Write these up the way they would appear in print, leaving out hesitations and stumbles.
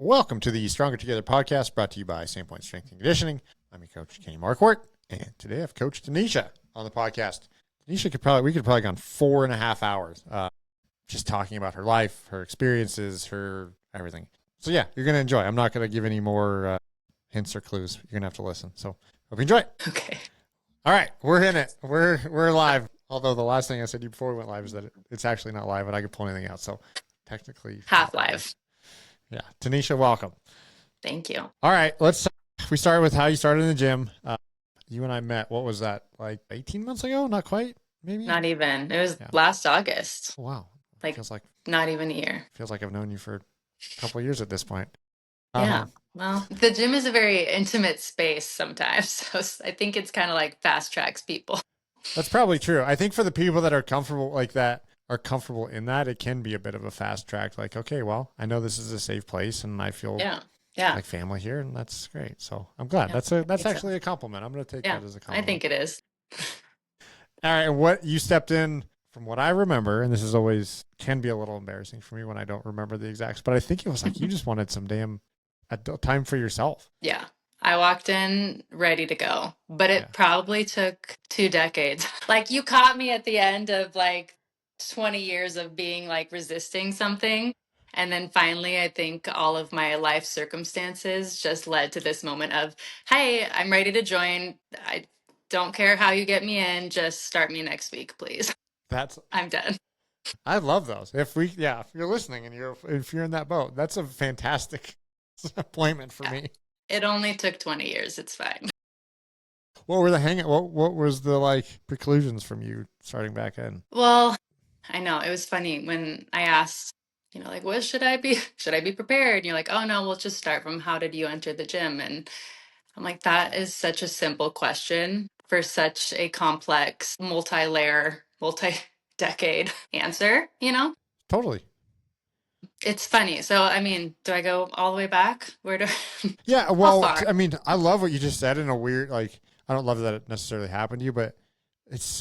Welcome to the Stronger Together podcast brought to you by Sandpoint Strength and Conditioning. I'm your coach, Kenny Marquardt, and today I've coached Tonisha on the podcast. Tonisha we could probably gone 4.5 hours just talking about her life, her experiences, her everything. So yeah, you're going to enjoy. I'm not going to give any more hints or clues. You're going to have to listen. So hope you enjoy it. Okay. All right, we're in it. We're live. Although the last thing I said to you before we went live is that it's actually not live and I could pull anything out. So technically half live. Yeah. Tonisha, welcome. Thank you. All right. We started with how you started in the gym. You and I met, what was that? Like 18 months ago? Not quite, maybe? Not even. It was last August. Oh, wow. Like, feels like not even a year. Feels like I've known you for a couple of years at this point. Yeah. Well, the gym is a very intimate space sometimes. So I think it's kind of like fast tracks people. That's probably true. I think for the people that are comfortable like that, are comfortable in that, it can be a bit of a fast track. Like, okay, well, I know this is a safe place and I feel like family here, and that's great. So I'm glad. Yeah, that's actually a compliment. I'm going to take that as a compliment. I think it is. All right. And what you stepped in, from what I remember, and this is always can be a little embarrassing for me when I don't remember the exacts, but I think it was like you just wanted some damn time for yourself. Yeah. I walked in ready to go, but it probably took 2 decades. Like, you caught me at the end of like 20 years of being like resisting something. And then finally, I think all of my life circumstances just led to this moment of, hey, I'm ready to join. I don't care how you get me in. Just start me next week, please. I'm done. I love those. If you're listening and if you're in that boat, that's a fantastic appointment for me. It only took 20 years. It's fine. What were what was the like preclusions from you starting back in? Well, I know it was funny when I asked, like, what should I be prepared? And you're like, oh no, we'll just start from how did you enter the gym? And I'm like, that is such a simple question for such a complex, multi-layer, multi-decade answer, Totally. It's funny. So, I mean, do I go all the way back? Yeah, well, I mean, I love what you just said in a weird, like, I don't love that it necessarily happened to you, but this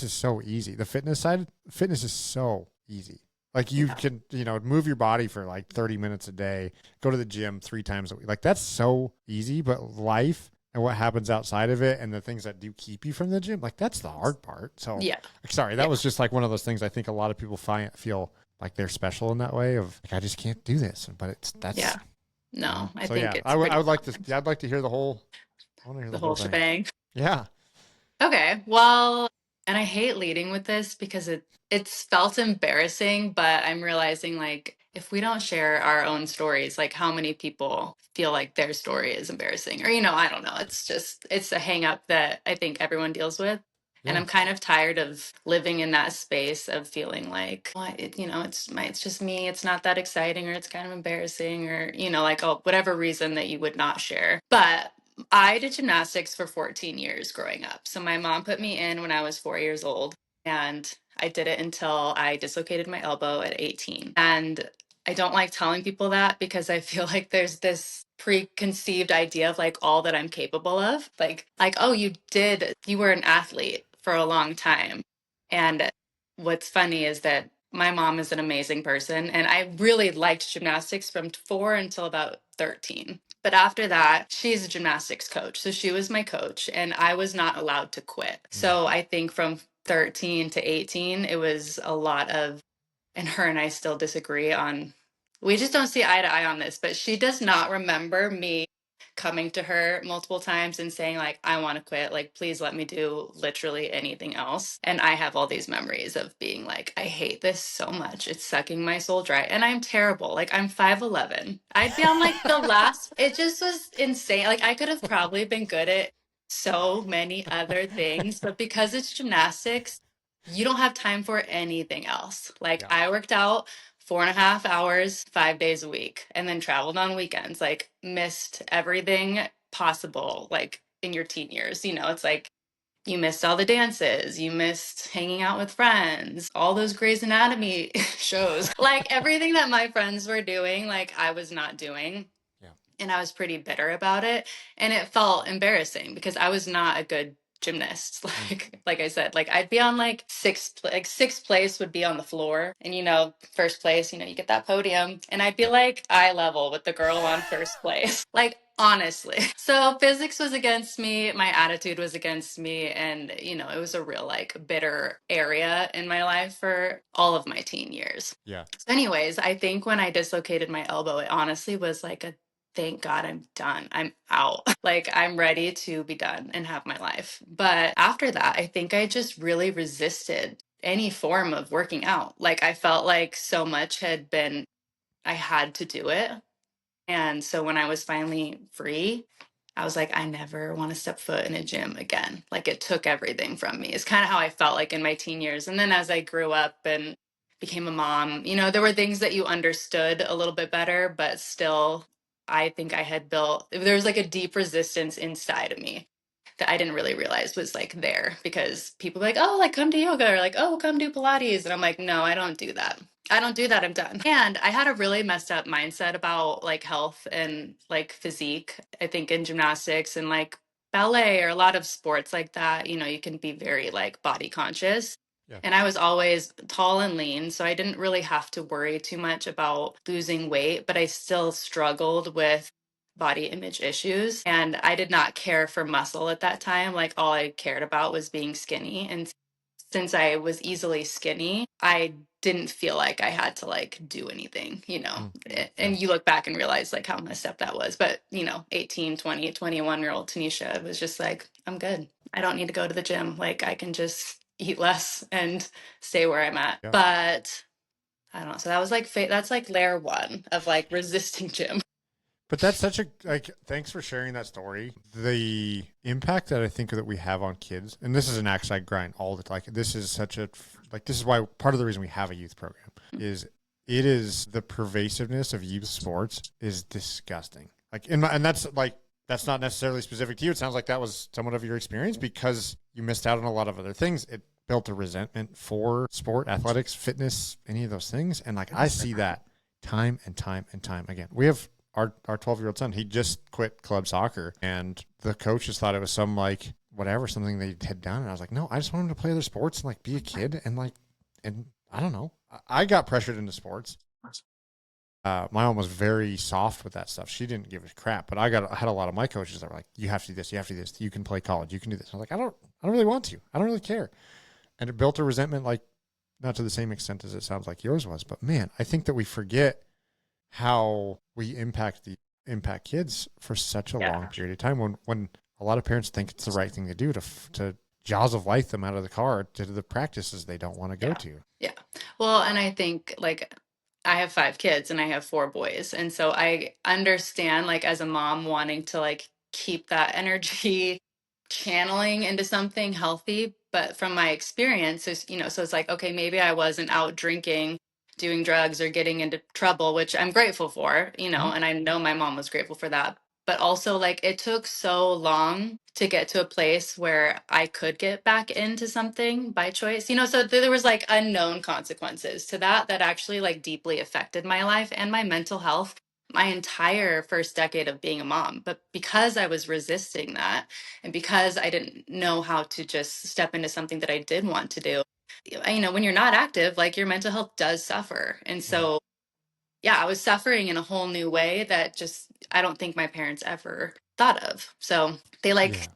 is so easy. The fitness is so easy. Like, you can, move your body for like 30 minutes a day, go to the gym 3 times a week. Like, that's so easy, but life and what happens outside of it and the things that do keep you from the gym, like, that's the hard part. So, sorry, that was just like one of those things I think a lot of people feel like they're special in that way of like, I just can't do this, but no, I so think it's I would like to I'd like to hear the whole shebang. Yeah. Okay. Well, and I hate leading with this because it's felt embarrassing, but I'm realizing like if we don't share our own stories, like how many people feel like their story is embarrassing or I don't know. It's a hang up that I think everyone deals with. And I'm kind of tired of living in that space of feeling like, well, it's just me. It's not that exciting, or it's kind of embarrassing, or, like, whatever reason that you would not share. But I did gymnastics for 14 years growing up. So my mom put me in when I was 4 years old, and I did it until I dislocated my elbow at 18. And I don't like telling people that because I feel like there's this preconceived idea of like all that I'm capable of. Like, oh, you were an athlete for a long time. And what's funny is that my mom is an amazing person. And I really liked gymnastics from 4 until about 13. But after that, she's a gymnastics coach. So she was my coach and I was not allowed to quit. So I think from 13 to 18, it was a lot of, and her and I still disagree on, we just don't see eye to eye on this, but she does not remember me coming to her multiple times and saying like, I want to quit, like, please let me do literally anything else. And I have all these memories of being like, I hate this so much. It's sucking my soul dry. And I'm terrible. Like, I'm 5'11". I'd be on like the last, it just was insane. Like, I could have probably been good at so many other things, but because it's gymnastics, you don't have time for anything else. Like, I worked out 4.5 hours, 5 days a week, and then traveled on weekends, like missed everything possible, like in your teen years. It's like you missed all the dances, you missed hanging out with friends, all those Grey's Anatomy shows, like everything that my friends were doing, like I was not doing. And I was pretty bitter about it. And it felt embarrassing because I was not a good gymnast. Mm. Like I said, like I'd be on like sixth place would be on the floor, and first place, you get that podium, and I'd be Yep. like eye level with the girl on first place. Like honestly. So physics was against me, my attitude was against me, and it was a real like bitter area in my life for all of my teen years. Yeah. So anyways, I think when I dislocated my elbow, it honestly was like a thank God I'm done. I'm out. Like I'm ready to be done and have my life. But after that, I think I just really resisted any form of working out. Like I felt like so much I had to do it. And so when I was finally free, I was like, I never want to step foot in a gym again. Like it took everything from me. It's kind of how I felt like in my teen years. And then as I grew up and became a mom, there were things that you understood a little bit better, but still, I think there was like a deep resistance inside of me that I didn't really realize was like there, because people were like, oh, like come to yoga, or like, oh, come do Pilates. And I'm like, no, I don't do that. I don't do that. I'm done. And I had a really messed up mindset about like health and like physique. I think in gymnastics and like ballet or a lot of sports like that, you can be very like body conscious. Yeah. And I was always tall and lean, so I didn't really have to worry too much about losing weight, but I still struggled with body image issues. And I did not care for muscle at that time. Like all I cared about was being skinny. And since I was easily skinny, I didn't feel like I had to like do anything, Mm. Yeah. and you look back and realize like how messed up that was. But, 18, 20, 21-year-old Tonisha was just like, I'm good. I don't need to go to the gym. Like I can just eat less and stay where I'm at. Yeah. But I don't know. So that was like, that's like layer one of like resisting gym. But that's such a like. Thanks for sharing that story. The impact that I think that we have on kids, and this is an axe I grind all the time. Like this is such a like. This is why part of the reason we have a youth program is it is the pervasiveness of youth sports is disgusting. Like and that's not necessarily specific to you. It sounds like that was somewhat of your experience because you missed out on a lot of other things. It built a resentment for sport, athletics, fitness, any of those things, and like I see that time and time and time again. We have our 12-year-old son, he just quit club soccer, and the coaches thought it was some like whatever, something they had done. And I was like, no, I just want him to play other sports and like be a kid and I don't know. I got pressured into sports. My mom was very soft with that stuff. She didn't give a crap, but I had a lot of my coaches that were like, you have to do this, you have to do this, you can play college, you can do this. I was like, I don't really want to. I don't really care. And it built a resentment, like not to the same extent as it sounds like yours was, but man, I think that we forget how we impact kids for such a long period of time when a lot of parents think it's the right thing to do to jaws of life them out of the car to the practices they don't want to go to. Yeah. Well, and I think like I have 5 kids and I have 4 boys. And so I understand like as a mom wanting to like keep that energy channeling into something healthy. But from my experience, so it's like, okay, maybe I wasn't out drinking, doing drugs, or getting into trouble, which I'm grateful for, and I know my mom was grateful for that. But also, like, it took so long to get to a place where I could get back into something by choice, so there was like unknown consequences to that actually like deeply affected my life and my mental health my entire first decade of being a mom. But because I was resisting that, and because I didn't know how to just step into something that I did want to do, when you're not active, like your mental health does suffer. And so, yeah, I was suffering in a whole new way that just, I don't think my parents ever thought of. So they like,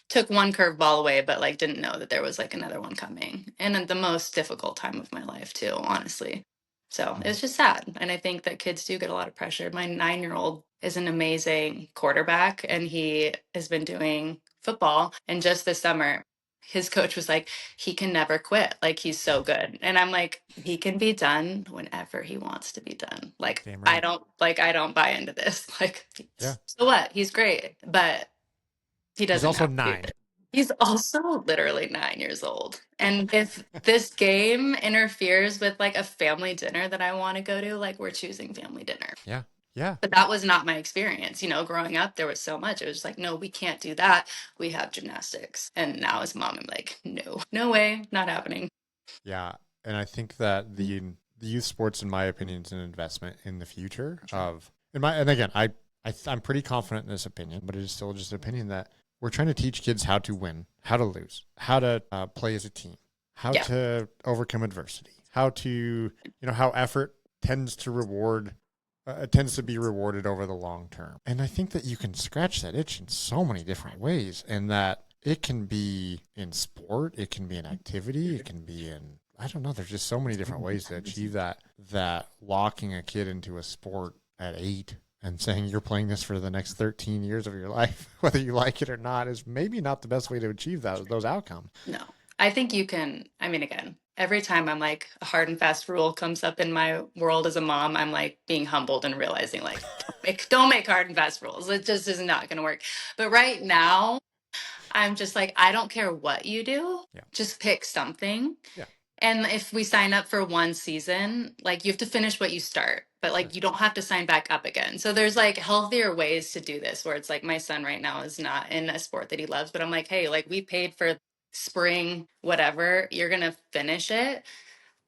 took one curveball away, but like didn't know that there was like another one coming. And at the most difficult time of my life too, honestly. So it was just sad. And I think that kids do get a lot of pressure. My 9-year-old is an amazing quarterback and he has been doing football. And just this summer, his coach was like, he can never quit. Like he's so good. And I'm like, he can be done whenever he wants to be done. Like Right. I don't buy into this. Like, Yeah. so what? He's great, but he doesn't. He's also 9. He's also literally 9 years old. And if this game interferes with like a family dinner that I want to go to, like we're choosing family dinner. Yeah. Yeah. But that was not my experience. Growing up, there was so much. It was just like, no, we can't do that. We have gymnastics. And now as a mom, I'm like, no way, not happening. Yeah. And I think that the youth sports, in my opinion, is an investment in the future of, and again, I'm pretty confident in this opinion, but it is still just an opinion that we're trying to teach kids how to win, how to lose, how to play as a team, how Yeah. to overcome adversity, how to, how effort tends to tends to be rewarded over the long term. And I think that you can scratch that itch in so many different ways, and that it can be in sport, it can be in activity, it can be in, I don't know, there's just so many different ways to achieve that locking a kid into a sport at 8 and saying you're playing this for the next 13 years of your life, whether you like it or not, is maybe not the best way to achieve those outcomes. No, I think you can. I mean, again, every time I'm like a hard and fast rule comes up in my world as a mom, I'm like being humbled and realizing like, don't make hard and fast rules. It just is not going to work. But right now, I'm just like, I don't care what you do, Yeah. just pick something. Yeah. And if we sign up for one season, like you have to finish what you start, but like Sure. you don't have to sign back up again. So there's like healthier ways to do this where it's like my son right now is not in a sport that he loves, but I'm like, hey, like we paid for spring, whatever, you're going to finish it,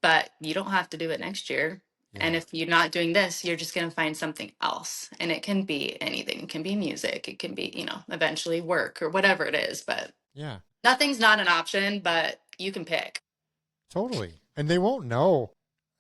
but you don't have to do it next year. Yeah. And if you're not doing this, you're just going to find something else. And it can be anything. It can be music. It can be, eventually work or whatever it is. But Yeah. nothing's not an option, but you can pick. Totally. And they won't know.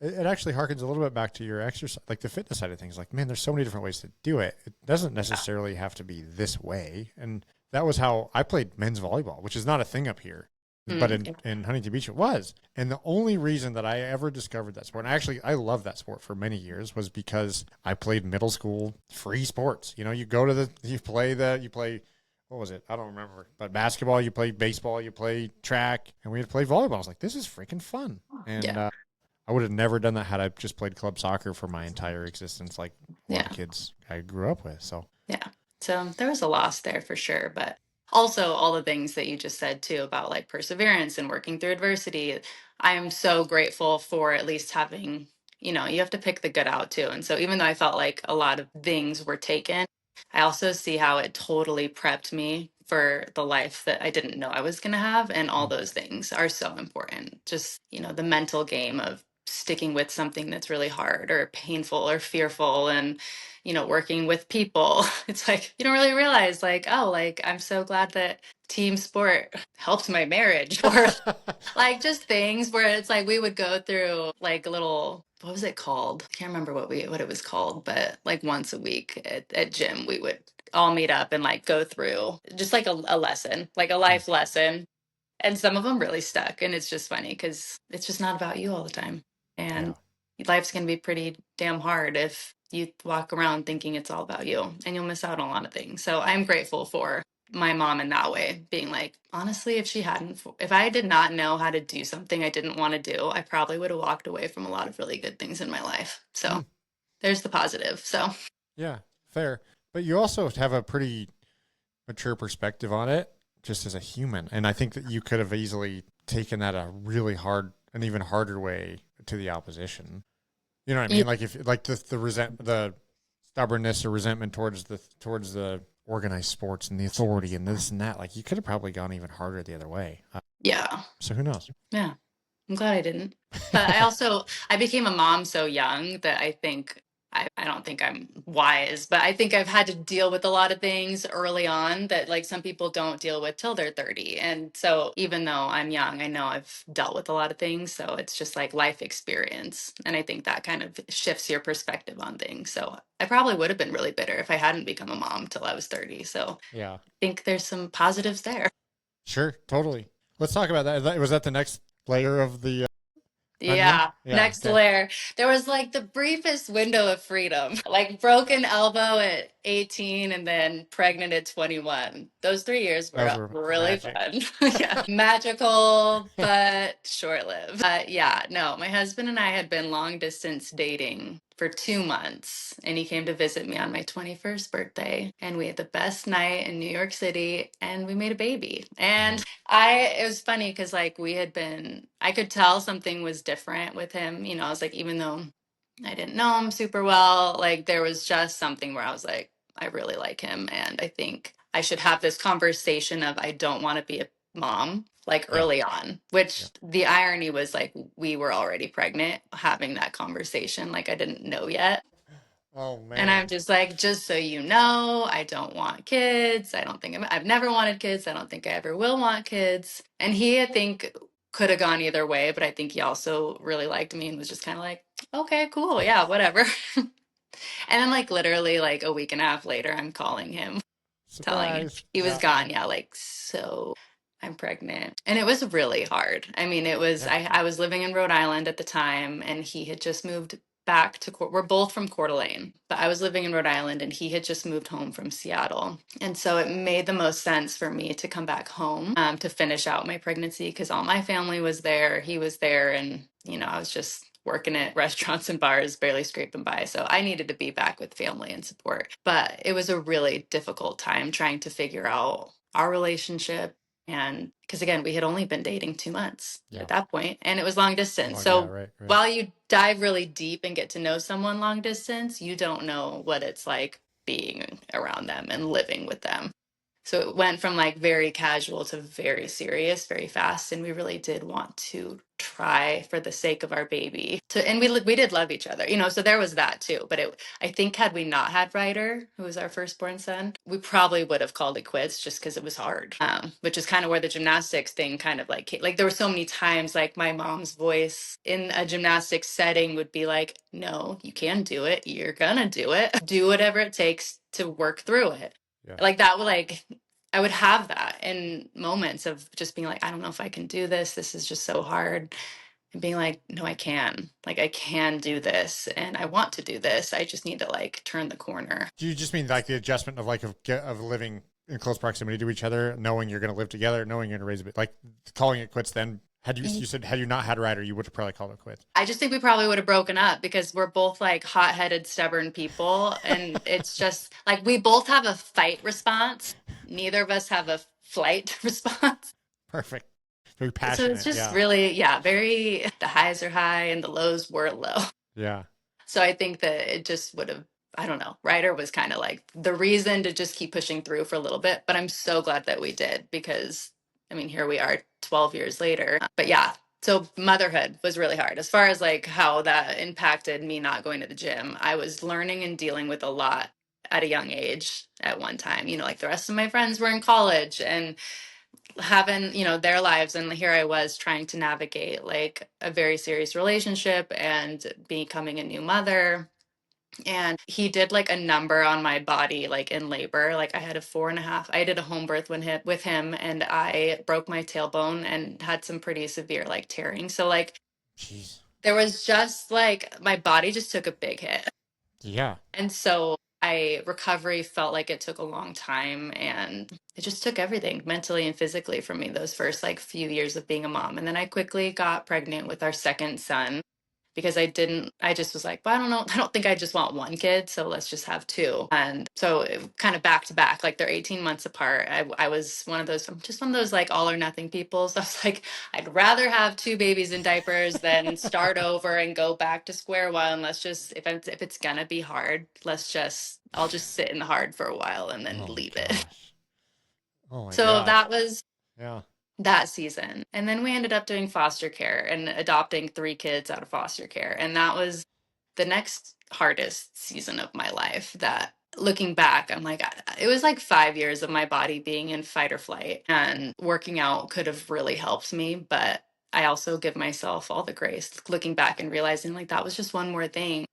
It actually harkens a little bit back to your exercise, like the fitness side of things. Like, man, there's so many different ways to do it. It doesn't necessarily have to be this way. And that was how I played men's volleyball, which is not a thing up here. But in Huntington Beach, it was. And the only reason that I ever discovered that sport, and actually I loved that sport for many years, was because I played middle school free sports. You go to you play, what was it? I don't remember. But basketball, you play baseball, you play track, and we had to play volleyball. I was like, this is freaking fun. And I would have never done that had I just played club soccer for my entire existence, like a lot of kids I grew up with. So so there was a loss there for sure, but also all the things that you just said too about like perseverance and working through adversity. I am so grateful for at least having, you have to pick the good out too. And so even though I felt like a lot of things were taken, I also see how it totally prepped me for the life that I didn't know I was going to have. And all those things are so important. Just, the mental game of sticking with something that's really hard or painful or fearful, and working with people. It's like you don't really realize like, oh, like I'm so glad that team sport helped my marriage, or like just things where it's like we would go through like a little, what was it called? I can't remember what it was called, but like once a week at gym we would all meet up and like go through just like a lesson, like a life lesson. And some of them really stuck. And it's just funny because it's just not about you all the time. And life's going to be pretty damn hard if you walk around thinking it's all about you, and you'll miss out on a lot of things. So I'm grateful for my mom in that way, being like, honestly, if I did not know how to do something I didn't want to do, I probably would have walked away from a lot of really good things in my life. So there's the positive. So yeah, fair. But you also have a pretty mature perspective on it just as a human. And I think that you could have easily taken that a really hard, an even harder way to the opposition. You know what I mean? Like if like the stubbornness or resentment towards the organized sports and the authority and this and that, like you could have probably gone even harder the other way. So who knows? Yeah. I'm glad I didn't. But I became a mom so young that I think I don't think I'm wise, but I think I've had to deal with a lot of things early on that like some people don't deal with till they're 30. And so even though I'm young, I know I've dealt with a lot of things. So it's just like life experience. And I think that kind of shifts your perspective on things. So I probably would have been really bitter if I hadn't become a mom till I was 30. So yeah, I think there's some positives there. Sure, totally. Let's talk about that. Was that the next layer of the Yeah, next layer. There was like the briefest window of freedom, like broken elbow at 18 and then pregnant at 21. Those 3 years Those were were really magic. fun. Yeah, magical, but short-lived. Yeah, no, my husband and I had been long distance dating for 2 months, and he came to visit me on my 21st birthday, and we had the best night in New York City, and we made a baby. And it was funny because like I could tell something was different with him. I was like, even though I didn't know him super well, like there was just something where I was like, I really like him. And I think I should have this conversation of, I don't want to be a mom like early on, which the irony was like, we were already pregnant having that conversation. Like I didn't know yet. Oh And I'm man. just like, just so you know, I don't want kids. I've never wanted kids. I don't think I ever will want kids. And he, I think, could have gone either way, but I think he also really liked me and was just kind of like, okay, cool. Yeah, whatever. And then like literally like a week and a half later, I'm calling him, telling him Surprise. he was Yeah. gone. Yeah, like, so I'm pregnant. And it was really hard. I mean, Yeah. I was living in Rhode Island at the time and he had just moved back to we're both from Coeur d'Alene, but I was living in Rhode Island and he had just moved home from Seattle. And so it made the most sense for me to come back home to finish out my pregnancy because all my family was there, he was there, and I was just working at restaurants and bars, barely scraping by. So I needed to be back with family and support. But it was a really difficult time trying to figure out our relationship. And because again, we had only been dating 2 months Yeah. at that point, and it was long distance. Oh, yeah. So Right. Right. while you dive really deep and get to know someone long distance, you don't know what it's like being around them and living with them. So it went from like very casual to very serious, very fast. And we really did want to try for the sake of our baby and we did love each other, so there was that too. But I think had we not had Ryder, who was our firstborn son, we probably would have called it quits just because it was hard. Which is kind of where the gymnastics thing kind of like there were so many times like my mom's voice in a gymnastics setting would be like, no, you can do it. You're gonna do it. Do whatever it takes to work through it. Yeah. Like that would like I would have that in moments of just being like, I don't know if I can do this. This is just so hard. And being like, no, I can. Like, I can do this and I want to do this. I just need to like turn the corner. Do you just mean like the adjustment of of living in close proximity to each other, knowing you're going to live together, knowing you're going to raise a bit, like calling it quits? Then you said had you not had Ryder, you would have probably called it quits. I just think we probably would have broken up because we're both like hot-headed, stubborn people. And it's just like we both have a fight response. Neither of us have a flight response. Perfect. Very So it's passionate. just Yeah. really, yeah, very, the highs are high and the lows were low. Yeah. So I think that it just would have, I don't know, Ryder was kind of like the reason to just keep pushing through for a little bit. But I'm so glad that we did because, I mean, here we are 12 years later. But yeah, so motherhood was really hard as far as like how that impacted me not going to the gym. I was learning and dealing with a lot at a young age at one time. Like the rest of my friends were in college and having their lives, and here I was trying to navigate like a very serious relationship and becoming a new mother. And he did like a number on my body like in labor. Like I had a 4.5, I did a home birth with him and I broke my tailbone and had some pretty severe like tearing. So like Jeez. there was just like my body just took a big hit. Yeah. And so recovery felt like it took a long time and it just took everything mentally and physically from me those first like few years of being a mom. And then I quickly got pregnant with our second son because I just was like, well, I don't know. I don't think I just want one kid. So let's just have two. And so it kind of back to back, like they're 18 months apart. I was I'm just one of those like all or nothing people. So I was like, I'd rather have two babies in diapers than start over and go back to square one. Let's just, if it's gonna be hard, I'll just sit in the hard for a while and then Oh my leave it. gosh. Oh my So gosh. that was Yeah. that season. And then we ended up doing foster care and adopting 3 kids out of foster care. And that was the next hardest season of my life that looking back, I'm like, it was like 5 years of my body being in fight or flight, and working out could have really helped me. But I also give myself all the grace looking back and realizing like that was just one more thing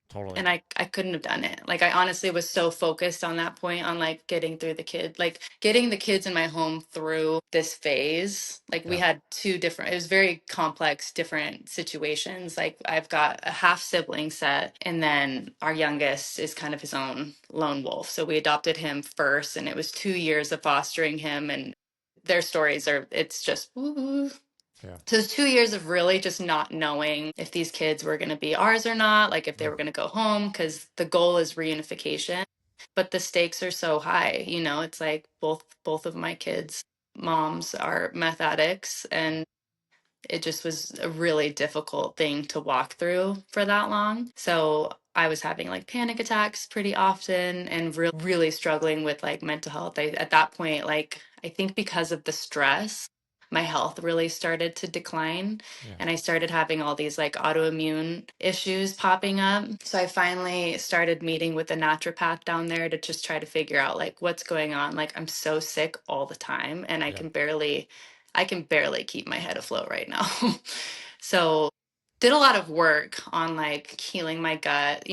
Totally. and I couldn't have done it. Like I honestly was so focused on that point on like getting through like getting the kids in my home through this phase. Like we Yeah. had it was very complex, different situations. Like I've got a half sibling set, and then our youngest is kind of his own lone wolf. So we adopted him first, and it was 2 years of fostering him, and their stories it's just woo. Yeah. So it's 2 years of really just not knowing if these kids were going to be ours or not, like if they Mm. were going to go home, because the goal is reunification, but the stakes are so high. It's like both of my kids' moms are meth addicts, and it just was a really difficult thing to walk through for that long. So I was having like panic attacks pretty often and really struggling with like mental health. At that point, like I think because of the stress, my health really started to decline. Yeah. And I started having all these like autoimmune issues popping up. So I finally started meeting with a naturopath down there to just try to figure out like what's going on. Like I'm so sick all the time and Yeah. I can barely keep my head afloat right now. So did a lot of work on like healing my gut,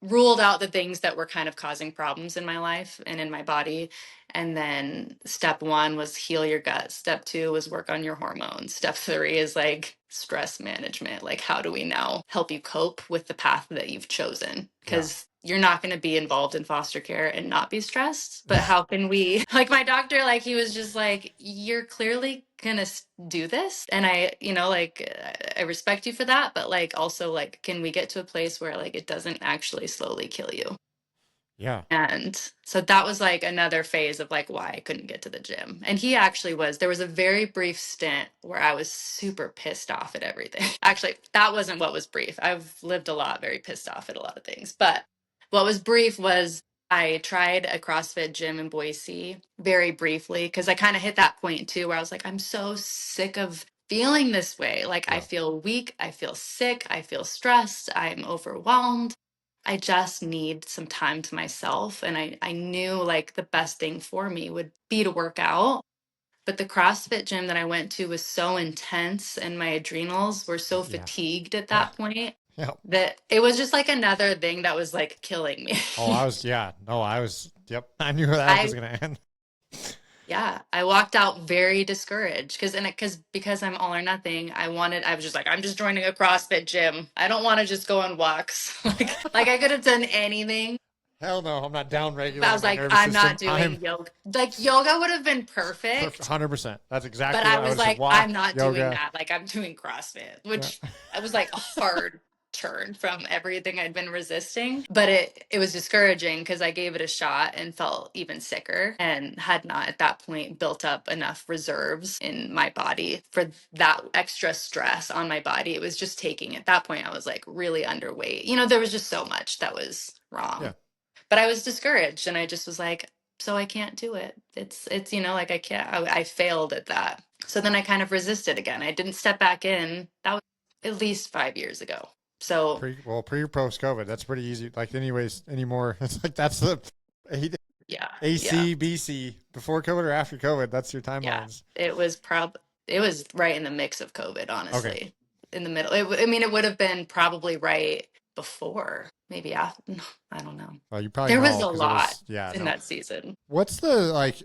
ruled out the things that were kind of causing problems in my life and in my body. And then step one was heal your gut. Step two was work on your hormones. Step three is like stress management. Like, how do we now help you cope with the path that you've chosen? Yeah. Because you're not going to be involved in foster care and not be stressed. But how can we, like, my doctor, like, he was just like, you're clearly going to do this. And I respect you for that. But like, also, like, can we get to a place where like it doesn't actually slowly kill you? Yeah. And so that was like another phase of like why I couldn't get to the gym. And he actually there was a very brief stint where I was super pissed off at everything. Actually, that wasn't what was brief. I've lived a lot very pissed off at a lot of things. But what was brief was I tried a CrossFit gym in Boise very briefly because I kind of hit that point too where I was like, I'm so sick of feeling this way. Like I Yeah. feel weak, I feel sick, I feel stressed, I'm overwhelmed. I just need some time to myself. And I knew like the best thing for me would be to work out. But the CrossFit gym that I went to was so intense and my adrenals were so Yeah. fatigued at Yeah. that point Yeah. that it was just like another thing that was like killing me. Oh, yeah. No, yep. I knew how that was I going to end. Yeah, I walked out very discouraged because I'm all or nothing. I was just like, I'm just joining a CrossFit gym. I don't want to just go on walks. Like I could have done anything. Hell no, I'm not down I regulating was my like, nervous I'm system. not I'm doing yoga. Like yoga would have been perfect. perfect, 100%. That's but exactly I what I would was have said. like, I'm Walk, not doing yoga. that. Like I'm doing CrossFit, Yeah. which I was like a hard turn from everything I'd been resisting. But it was discouraging because I gave it a shot and felt even sicker and had not at that point built up enough reserves in my body for that extra stress on my body. It was just taking at that point I was like really underweight. There was just so much that was Yeah. wrong. But I was discouraged and I just was like, so I can't do it. It's like I can't, I failed at that. So then I kind of resisted again. I didn't step back in. That was at least 5 years ago. So Pre or post COVID. That's pretty easy. Like, anyways, anymore. It's like that's the yeah, yeah, AC, BC, before COVID or after COVID. That's your yeah. timelines. It was right in the mix of COVID, Okay. honestly, in the middle. I mean, it would have been probably right before, maybe after. No, I don't know. Well, you probably There was know a because it lot was, yeah, in no. that season. What's the, like,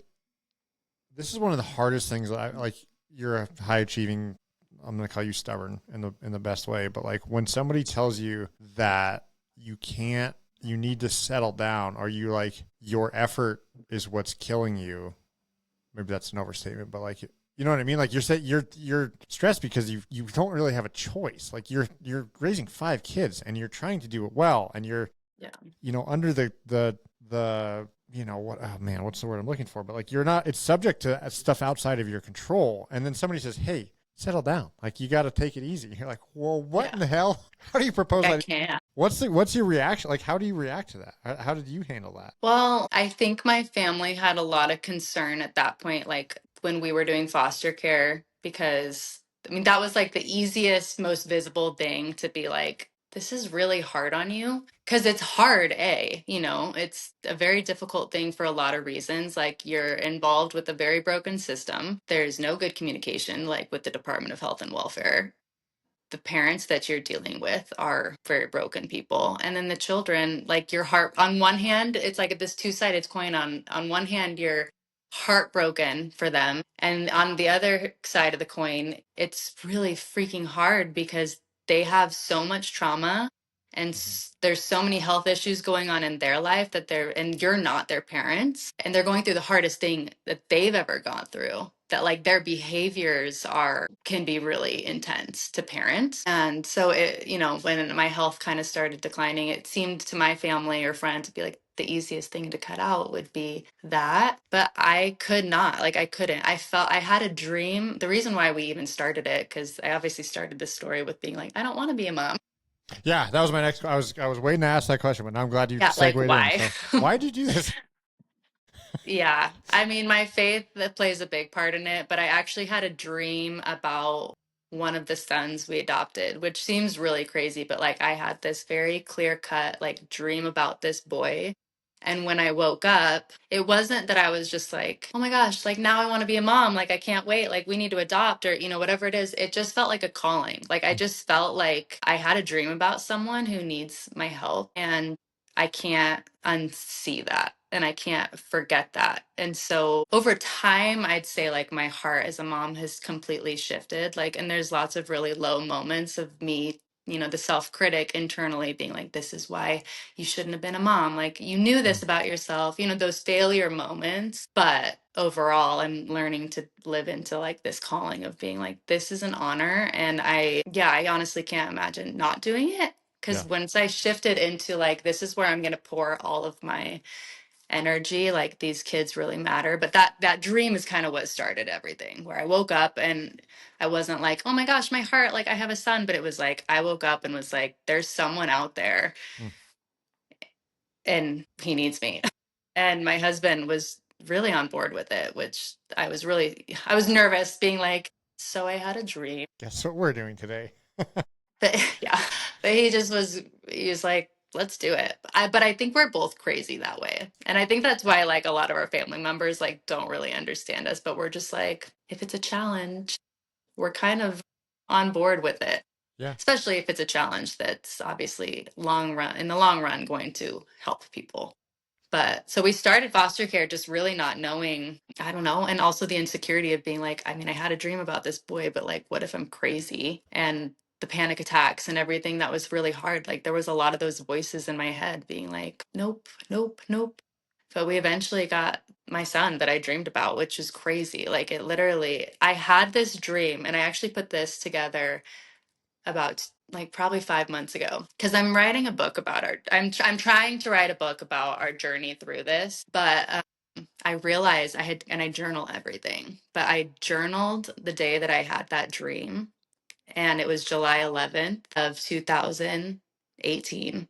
this is one of the hardest things. Like, you're a high achieving, I'm going to call you stubborn in the best way, but like when somebody tells you that you need to settle down, or you like your effort is what's killing you. Maybe that's an overstatement, but like, you know what I mean? Like you're stressed because you don't really have a choice. Like you're raising 5 kids and you're trying to do it well, and you're, Yeah. Under the what, oh man, what's the word I'm looking for? But like it's subject to stuff outside of your control. And then somebody says, "Hey, settle down. Like you got to take it easy." You're like, "Well, what Yeah. in the hell? How do you propose I that?" can't. What's your reaction? Like, how do you react to that? How did you handle that? Well, I think my family had a lot of concern at that point, like when we were doing foster care, because I mean, that was like the easiest, most visible thing to be like, this is really hard on you. Because it's hard, it's a very difficult thing for a lot of reasons. Like you're involved with a very broken system. There's no good communication, like with the Department of Health and Welfare. The parents that you're dealing with are very broken people, and then the children, like your heart, on one hand it's like this two-sided coin. On one hand you're heartbroken for them, and on the other side of the coin it's really freaking hard because they have so much trauma and Mm-hmm. there's so many health issues going on in their life and you're not their parents, and they're going through the hardest thing that they've ever gone through, that like their behaviors can be really intense to parents. And so when my health kind of started declining, it seemed to my family or friends to be like the easiest thing to cut out would be that. But I could not, like I couldn't. I had a dream. The reason why we even started it, because I obviously started this story with being like, I don't want to be a mom. Yeah, that was my next. I was waiting to ask that question, but now I'm glad you Yeah, like segued in. why? So, why did you do this? Yeah. I mean, my faith that plays a big part in it, but I actually had a dream about one of the sons we adopted, which seems really crazy, but like I had this very clear cut like dream about this boy. And when I woke up, it wasn't that I was just like, oh my gosh, like now I want to be a mom. Like I can't wait. Like we need to adopt or, whatever it is. It just felt like a calling. Like I just felt like I had a dream about someone who needs my help. And I can't unsee that and I can't forget that. And so over time, I'd say like my heart as a mom has completely shifted. Like, and there's lots of really low moments of me, the self critic internally being like, this is why you shouldn't have been a mom. Like, you knew this about yourself, those failure moments. But overall, I'm learning to live into like this calling of being like, this is an honor. And I honestly can't imagine not doing it. Because Yeah. once I shifted into like, this is where I'm going to pour all of my energy, like these kids really matter. But that dream is kind of what started everything, where I woke up and I wasn't like, oh my gosh, my heart, like I have a son. But it was like, I woke up and was like, there's someone out there Mm. and he needs me. And my husband was really on board with it, which I was nervous being like, so I had a dream. Guess what we're doing today? But yeah, but he was like, let's do it. But I think we're both crazy that way. And I think that's why like a lot of our family members like don't really understand us, but we're just like, if it's a challenge, we're kind of on board with it. Yeah. Especially if it's a challenge that's obviously in the long run going to help people. But so we started foster care just really not knowing, I don't know, and also the insecurity of being like, I mean, I had a dream about this boy, but like, what if I'm crazy? And the panic attacks and everything that was really hard. Like, there was a lot of those voices in my head being like, nope, nope, nope. But we eventually got my son that I dreamed about, which is crazy. Like, it literally, I had this dream, and I actually put this together about like probably 5 months ago because I'm writing a book about I'm trying to write a book about our journey through this, but I realized I journal everything, but I journaled the day that I had that dream, and it was July 11th of 2018,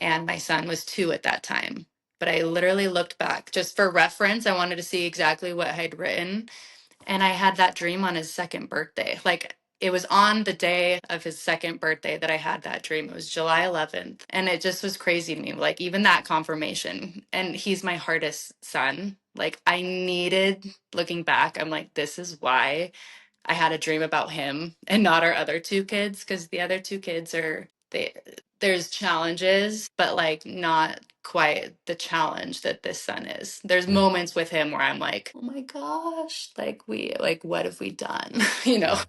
and my son was 2 at that time. But I literally looked back just for reference. I wanted to see exactly what I'd written, and I had that dream on his second birthday. Like it was on the day of his second birthday that I had that dream. It was July 11th. And it just was crazy to me. Like even that confirmation. And he's my hardest son. Like I needed, looking back, I'm like, this is why I had a dream about him and not our other 2 kids. Because the other 2 kids there's challenges, but like not quite the challenge that this son is. There's Yeah. moments with him where I'm like, oh my gosh, what have we done? you know. Yeah.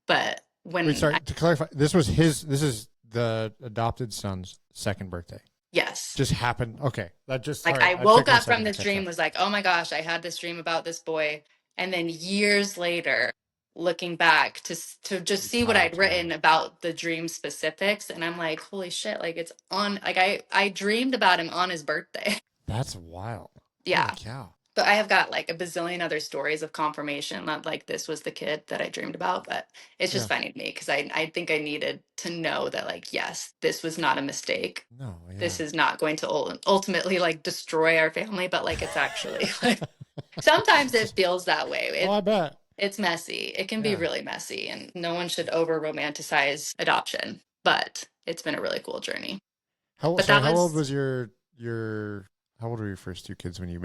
But Wait, when sorry, to clarify, this is the adopted son's second birthday. yes, Just happened. Okay. That just, like sorry, I it took woke me a up from second to this catch dream, up. was like, oh my gosh, I had this dream about this boy, and then years later, looking back to just You see tie what it I'd written together. about the dream specifics, and I'm like, holy shit, like it's on, like I dreamed about him on his birthday. That's wild. Holy Yeah. cow. But I have got like a bazillion other stories of confirmation that like this was the kid that I dreamed about. But it's just Yeah. funny to me because I think I needed to know that like, yes, this was not a mistake. No, This yeah. is not going to ultimately like destroy our family, but like it's actually like sometimes it feels that way. Oh, I bet. It's messy. It can be Yeah. really messy, and no one should over romanticize adoption. But it's been a really cool journey. But Sorry, that how old was was how old were your first 2 kids when you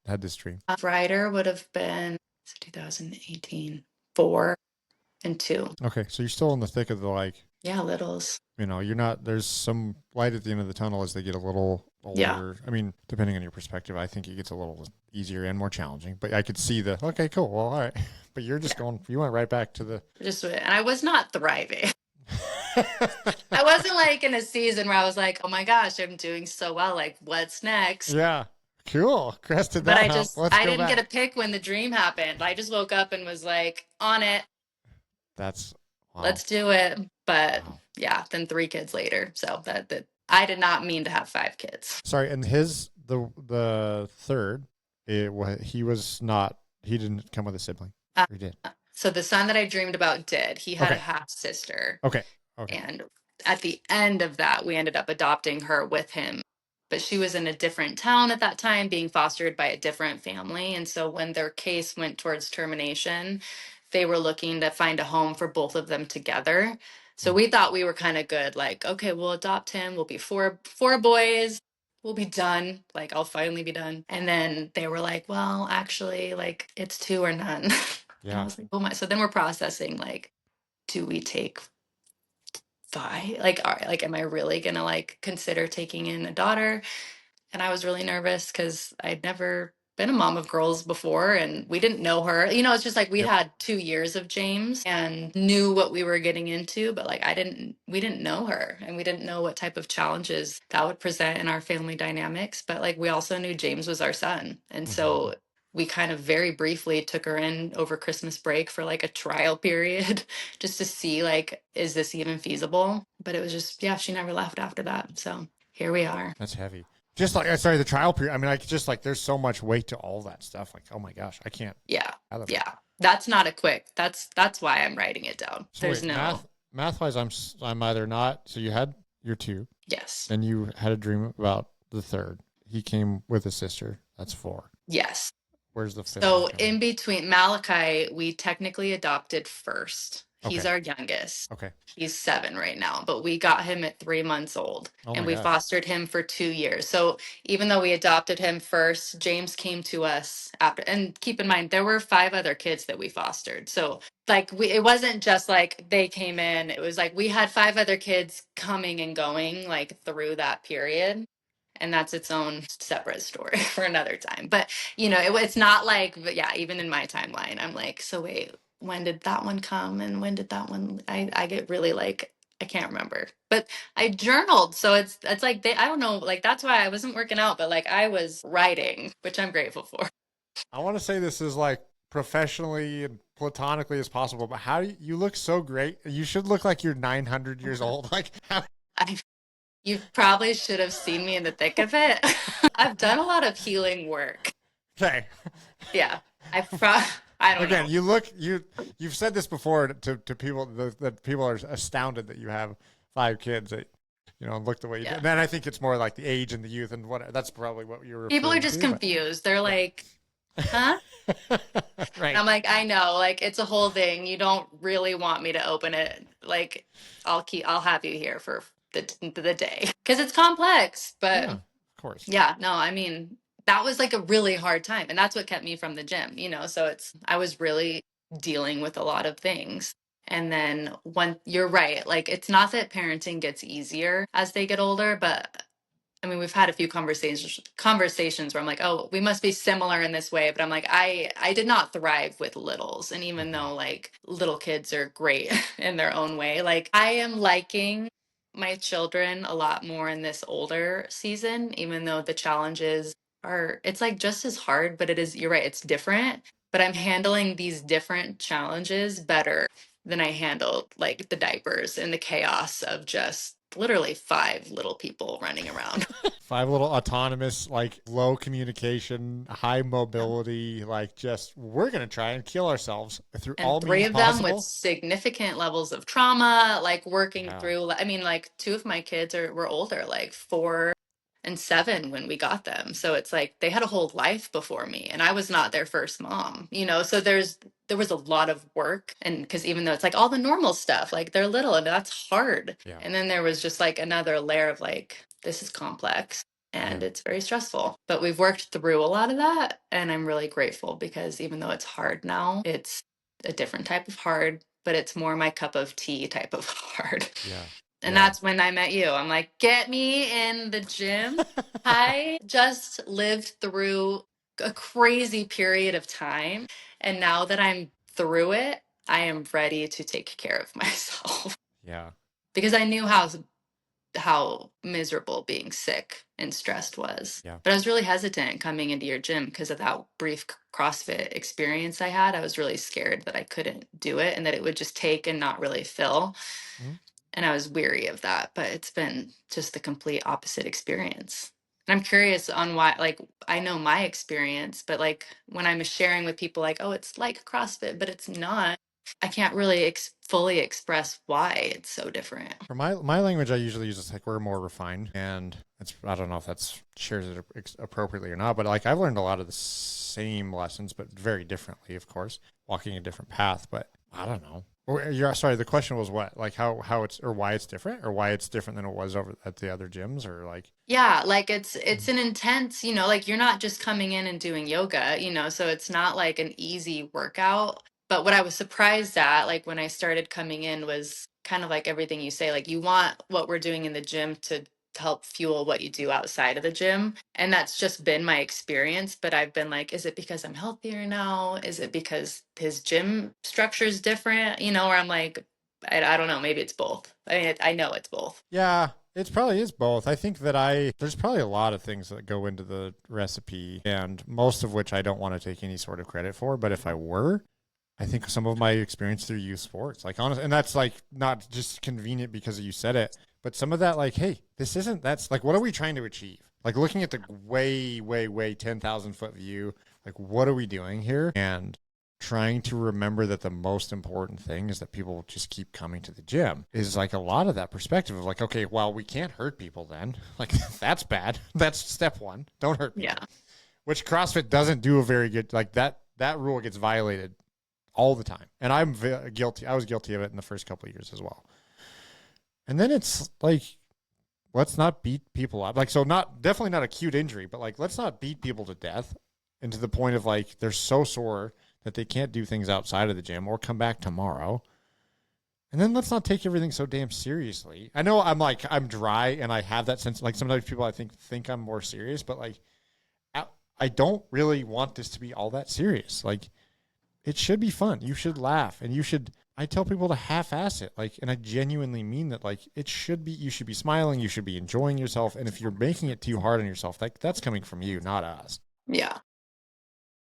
had this dream? Ryder would have been 2018, 4 and 2. Okay. So you're still in the thick of the, like, Yeah, littles. you're not, there's some light at the end of the tunnel as they get a little Yeah. older. I mean, depending on your perspective, I think it gets a little easier and more challenging, but I could see okay, cool. Well, all right. But you're just you went right back to the, And I was not thriving. I wasn't like in a season where I was like, oh my gosh, I'm doing so well. Like, what's next? yeah, cool. Crested But that hump. Let's I go didn't get a back. pick when the dream happened. I just woke up and was like, on it, That's, wow. let's do it. But Wow. yeah, then 3 kids later. So that I did not mean to have 5 kids. Sorry. And the third, he was not, he didn't come with a sibling. Uh, Or he did. so the son that I dreamed about did. He had a Okay. half sister. Okay. Okay. And at the end of that, we ended up adopting her with him. but she was in a different town at that time, being fostered by a different family. And so when their case went towards termination, they were looking to find a home for both of them together. So we thought we were kind of good, like, okay, we'll adopt him. We'll be four boys. We'll be done. Like, I'll finally be done. And then they were like, well, actually, like, it's two or none. And I Yeah. was like, oh my. So then we're processing, like, do we take five? Like, all right, like, am I really gonna like consider taking in a daughter? And I was really nervous because I'd never been a mom of girls before and we didn't know her. It's just like we Yep. had 2 years of James and knew what we were getting into, but like we didn't know her and we didn't know what type of challenges that would present in our family dynamics. But like we also knew James was our son. And Mm-hmm. so we kind of very briefly took her in over Christmas break for like a trial period just to see like, is this even feasible? But it was just, yeah, she never left after that. So here we are. That's heavy. Just like, sorry, the trial period. I mean, like, just like, there's so much weight to all that stuff. Like, oh my gosh, I can't Yeah. fathom it. Yeah. That's not a quick. That's why I'm writing it down. So There's wait, no. math wise, I'm either not. So you had your two, Yes. and you had a dream about the third. He came with a sister. That's four. Yes. Where's the fifth one So coming? in between Malachi, we technically adopted first. He's Okay. our youngest. Okay. He's 7 right now, but we got him at 3 months old Oh and my we gosh. fostered him for 2 years. So even though we adopted him first, James came to us after. And keep in mind, there were 5 other kids that we fostered. So like it wasn't just like they came in. It was like we had 5 other kids coming and going like through that period. And that's its own separate story for another time. But it's not like, but yeah, even in my timeline, I'm like, so wait, when did that one come and when did that one? I get really like, I can't remember, but I journaled, so it's like I don't know, like that's why I wasn't working out, but like I was writing, which I'm grateful for. I want to say this is like professionally and platonically as possible, but how do you look so great? You should look like you're 900 years old. Like, how? I You probably should have seen me in the thick of it. I've done a lot of healing work. Okay. Yeah, I don't Again, know. you've said this before to people that people are astounded that you have 5 kids that look the way you do. Yeah. And then I think it's more like the age and the youth and what that's probably what you're People are referring just to. But confused. They're yeah, like, huh? And right. I'm like, I know, like it's a whole thing. You don't really want me to open it. Like, I'll have you here for the day because it's complex. Yeah, But of course. yeah, no, I mean, that was like a really hard time, and that's what kept me from the gym. So I was really dealing with a lot of things. And then when you're right, like it's not that parenting gets easier as they get older, but I mean, we've had a few conversations where I'm like, oh, we must be similar in this way. But I'm like, I did not thrive with littles. And even Hmm. though like little kids are great in their own way, like I am liking my children a lot more in this older season, even though the challenges it's like just as hard, but you're right, it's different. But I'm handling these different challenges better than I handled like the diapers and the chaos of just literally 5 little people running around. 5 little autonomous, like low communication, high mobility, like just we're gonna try and kill ourselves through And all 3 means of them with possible. significant levels of trauma, like working Yeah. through, I mean, like 2 of my kids were older, like 4 and 7 when we got them. So it's like they had a whole life before me and I was not their first mom. So there was a lot of work, and because even though it's like all the normal stuff, like they're little and that's hard. Yeah. And then there was just like another layer of like, this is complex Yeah. and it's very stressful. But we've worked through a lot of that. And I'm really grateful because even though it's hard now, it's a different type of hard, but it's more my cup of tea type of hard. Yeah. And Yeah. that's when I met you. I'm like, get me in the gym. I just lived through a crazy period of time. And now that I'm through it, I am ready to take care of myself Yeah. because I knew how miserable being sick and stressed was. Yeah. But I was really hesitant coming into your gym because of that brief CrossFit experience I had. I was really scared that I couldn't do it and that it would just take and not really fill. Mhm. And I was weary of that, but it's been just the complete opposite experience. And I'm curious on why, like, I know my experience, but like when I'm sharing with people, like, oh, it's like CrossFit, but it's not. I can't really fully express why it's so different. For my language, I usually use is like we're more refined, and it's I don't know if that's shares it appropriately or not, but like I've learned a lot of the same lessons, but very differently, of course, walking a different path. But I don't know. You're sorry. The question was what, like how it's or why it's different, or why it's different than it was over at the other gyms, or like Yeah, like it's an intense, like you're not just coming in and doing yoga, so it's not like an easy workout. But what I was surprised at, like when I started coming in, was kind of like everything you say, like you want what we're doing in the gym to help fuel what you do outside of the gym. And that's just been my experience. But I've been like, is it because I'm healthier now? Is it because his gym structure is different? Where I'm like, I don't know, maybe it's both. I mean, I know it's both. yeah, it probably is both. I think that there's probably a lot of things that go into the recipe, and most of which I don't want to take any sort of credit for. But if I were, I think some of my experience through youth sports, like honestly, and that's like not just convenient because you said it, but some of that, like, hey, that's like, what are we trying to achieve? Like looking at the way 10,000 foot view, like, what are we doing here? And trying to remember that the most important thing is that people just keep coming to the gym is like a lot of that perspective of like, okay, well, we can't hurt people then. Like, that's bad. That's step one. Don't hurt people. Yeah. Which CrossFit doesn't do a very good, like that rule gets violated all the time. And I'm guilty. I was guilty of it in the first couple of years as well. And then it's like, let's not beat people up. Like, so definitely not acute injury, but like, let's not beat people to death and to the point of like, they're so sore that they can't do things outside of the gym or come back tomorrow. And then let's not take everything so damn seriously. I know I'm dry and I have that sense. Like sometimes people I think I'm more serious, but like, I don't really want this to be all that serious. Like, it should be fun. You should laugh, and I tell people to half-ass it. Like, and I genuinely mean that. Like, you should be smiling. You should be enjoying yourself. And if you're making it too hard on yourself, that's coming from you, not us. Yeah.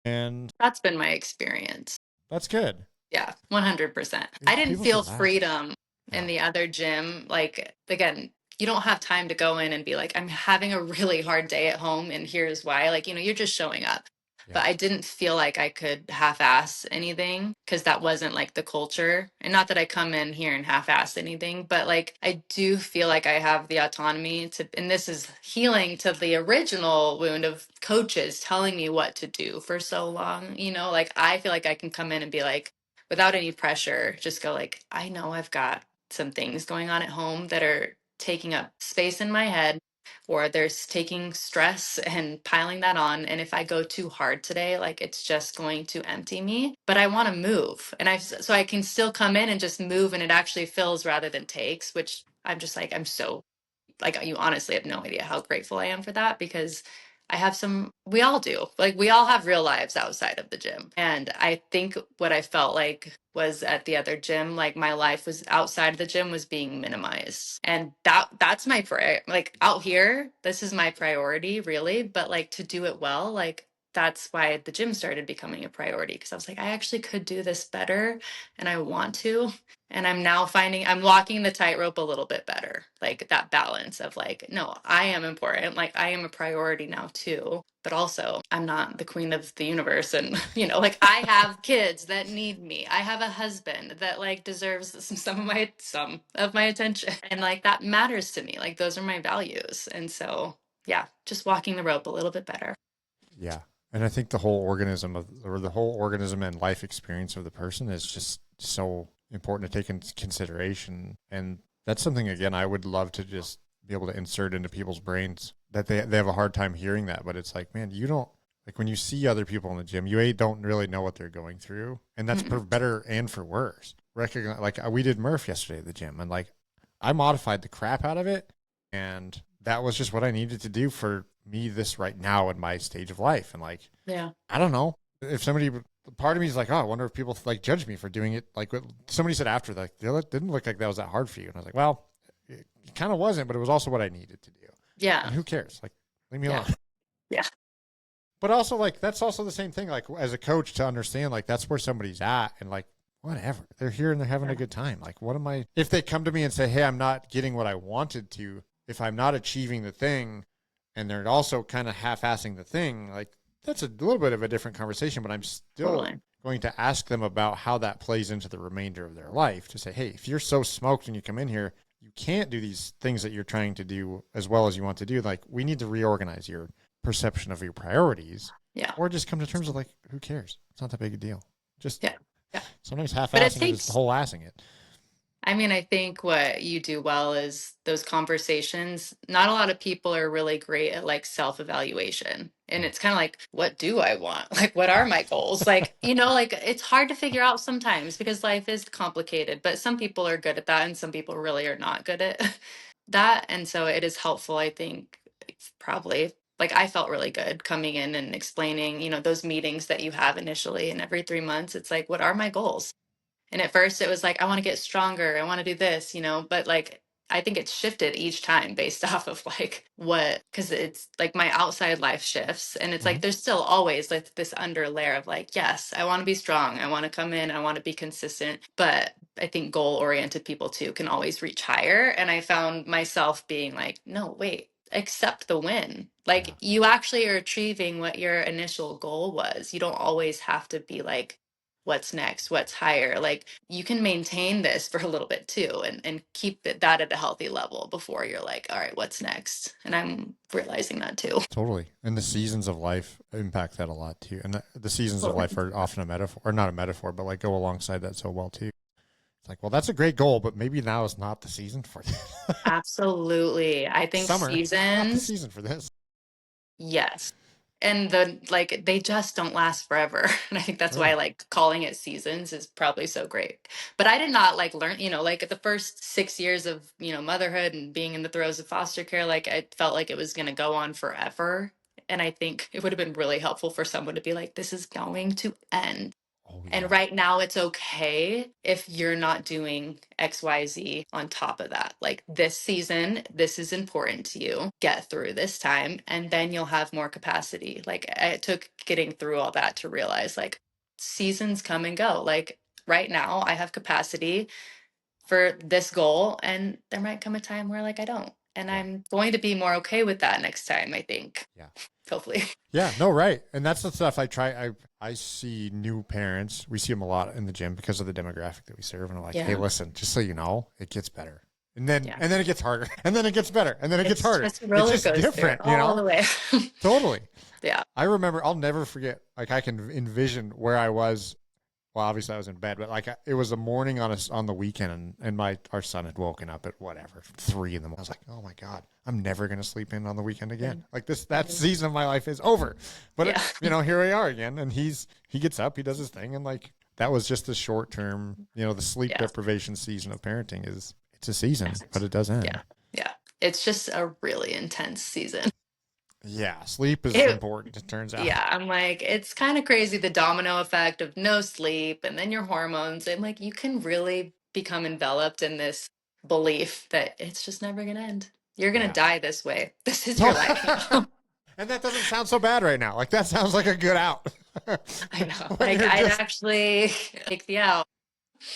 And that's been my experience. That's good. Yeah, 100%. I didn't feel freedom in the other gym. Like, again, you don't have time to go in and be like, I'm having a really hard day at home and here's why. Like, you're just showing up. Yeah. But I didn't feel like I could half-ass anything because that wasn't like the culture. And not that I come in here and half-ass anything, but like I do feel like I have the autonomy to, and this is healing to the original wound of coaches telling me what to do for so long. Like I feel like I can come in and be like, without any pressure, just go like, I know I've got some things going on at home that are taking up space in my head, or there's taking stress and piling that on. And if I go too hard today, like it's just going to empty me. But I want to move. So I can still come in and just move, and it actually fills rather than takes, which I'm just like, I'm so like, you honestly have no idea how grateful I am for that, because we all do, like we all have real lives outside of the gym. And I think what I felt like was at the other gym, like my life was outside of the gym was being minimized. And that's my like out here, this is my priority really. But like to do it well, like that's why the gym started becoming a priority, because I was like, I actually could do this better and I want to. And I'm now finding I'm walking the tightrope a little bit better, like that balance of like, no, I am important. Like I am a priority now too, but also I'm not the queen of the universe. And, like I have kids that need me. I have a husband that like deserves some of my attention. And like that matters to me. Like those are my values. And so, yeah, just walking the rope a little bit better. Yeah. And I think the whole organism and life experience of the person is just so important to take into consideration. And that's something, again, I would love to just be able to insert into people's brains, that they have a hard time hearing that. But it's like, man, you don't, like when you see other people in the gym, you don't really know what they're going through. And that's for better and for worse. Recognize, like we did Murph yesterday at the gym, and like I modified the crap out of it. And that was just what I needed to do for me this right now in my stage of life. And like, yeah, I don't know if part of me is like, oh, I wonder if people like judge me for doing it. Like what somebody said after, like, it didn't look like that was that hard for you. And I was like, well, it kind of wasn't, but it was also what I needed to do. Yeah. And who cares? Like, leave me alone. Yeah. But also like, that's also the same thing. Like as a coach, to understand, like, that's where somebody's at, and like, whatever, they're here and they're having a good time. Like, if they come to me and say, hey, I'm not getting what I wanted to, if I'm not achieving the thing, and they're also kind of half-assing the thing, like, that's a little bit of a different conversation, but I'm still going to ask them about how that plays into the remainder of their life to say, hey, if you're so smoked and you come in here, you can't do these things that you're trying to do as well as you want to do. Like, we need to reorganize your perception of your priorities, Yeah. or just come to terms with like, who cares? It's not that big a deal. Just Yeah. Yeah. sometimes But it half-assing it is the takes, whole assing it. I mean, I think what you do well is those conversations. Not a lot of people are really great at like self-evaluation. And it's kind of like, what do I want? Like, what are my goals? Like, like it's hard to figure out sometimes because life is complicated, but some people are good at that and some people really are not good at that. And so it is helpful, I think, probably. Like I felt really good coming in and explaining, those meetings that you have initially and every 3 months, it's like, what are my goals? And at first it was like, I want to get stronger. I want to do this, but like, I think it's shifted each time based off of like because it's like my outside life shifts. And it's Mm-hmm. like, there's still always like this under layer of like, yes, I want to be strong. I want to come in. I want to be consistent. But I think goal oriented people too can always reach higher. And I found myself being like, no, wait, accept the win. Like Yeah, you actually are achieving what your initial goal was. You don't always have to be like, what's next, what's higher. Like you can maintain this for a little bit too and keep that at a healthy level before you're like, all right, what's next? And I'm realizing that too. totally. And the seasons of life impact that a lot too. And the seasons of Totally. life are often a metaphor, or not a metaphor, but like go alongside that so well too. It's like, well, that's a great goal, but maybe now is not the season for this. Absolutely. I think Summer, not the seasons, season for this. yes. And they just don't last forever. And I think that's why Oh, like calling it seasons is probably so great. But I did not like learn, like the first 6 years of, motherhood and being in the throes of foster care, like I felt like it was going to go on forever. And I think it would have been really helpful for someone to be like, this is going to end. oh And yeah, right now, it's okay if you're not doing XYZ on top of that. Like this season, this is important to you. Get through this time, and then you'll have more capacity. Like it took getting through all that to realize like seasons come and go. Like right now, I have capacity for this goal, and there might come a time where like I don't. And yeah, I'm going to be more okay with that next time, I think, yeah. hopefully. Yeah, no, right. And that's the stuff I try. I see new parents. We see them a lot in the gym because of the demographic that we serve. And I'm like, hey, Yeah. listen, just so you know, it gets better. Yeah. And then it gets harder. And then it gets better. And then it gets It's harder. just a It's roller just coaster different, all the way. Totally. Yeah. I remember, I'll never forget, like I can envision where I was. Well, obviously I was in bed, but like it was a morning on the weekend, and our son had woken up at whatever 3 in the morning. I was like, oh my god, I'm never gonna sleep in on the weekend again. Like that season of my life is over. But Yeah. here we are again, and he gets up, he does his thing, and like that was just the short term. The sleep Yeah. deprivation season of parenting it's a season, Yes. but it does end. Yeah. Yeah. It's just a really intense season. Yeah, sleep is It, important. It turns out. yeah. I'm like, it's kind of crazy the domino effect of no sleep and then your hormones. And like, you can really become enveloped in this belief that it's just never going to end. You're going to Yeah. die this way. This is your life now. And that doesn't sound so bad right now. Like that sounds like a good out. I know. When Like, you're I'd just actually take the out.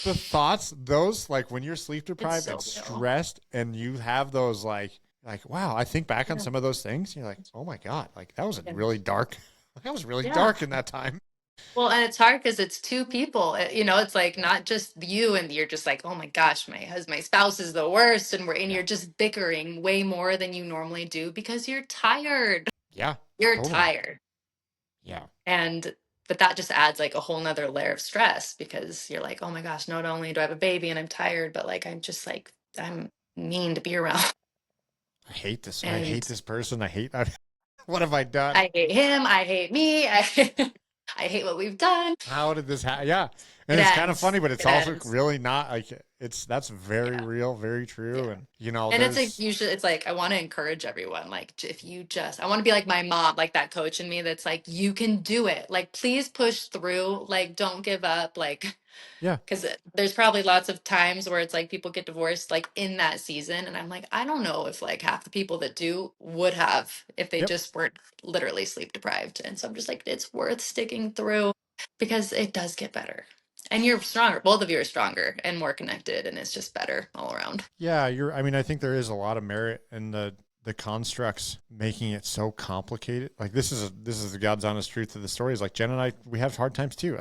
the thoughts, those like when you're sleep It's deprived so and real. stressed, and you have those like wow, I think back on Yeah. some of those things, you're like, oh my god, like that was Yeah. really dark. That was really Yeah. dark in that time. Well, and it's hard because it's two people. It's like Yeah, not just you, and you're just like, oh my gosh, my spouse is the worst, and yeah, you're just bickering way more than you normally do because you're tired. yeah, You're totally. tired, Yeah, and but that just adds like a whole nother layer of stress because you're like, oh my gosh, not only do I have a baby and I'm tired, but like I'm just like I'm mean to be around, I hate this. I hate and this person. I hate. What have I done? I hate him, I hate me, I hate what we've done. How did this happen? Yeah, and It it's kind of ends. funny, but it's It also ends. really not like that's very Yeah. real, very true, Yeah. and And it's like there's usually it's like I want to encourage everyone. Like if you just I want to be like my mom, like that coach in me that's like, you can do it. Like please push through. Like don't give up. Like yeah, because there's probably lots of times where it's like people get divorced like in that season. And I'm like, I don't know if like half the people that do would have if they yep. just weren't literally sleep deprived. And so I'm just like, it's worth sticking through because it does get better. And you're stronger. Both of you are stronger and more connected, and it's just better all around. Yeah, I mean, I think there is a lot of merit in the constructs making it so complicated. Like this is the God's honest truth of the story. Is like Jen and I, we have hard times too.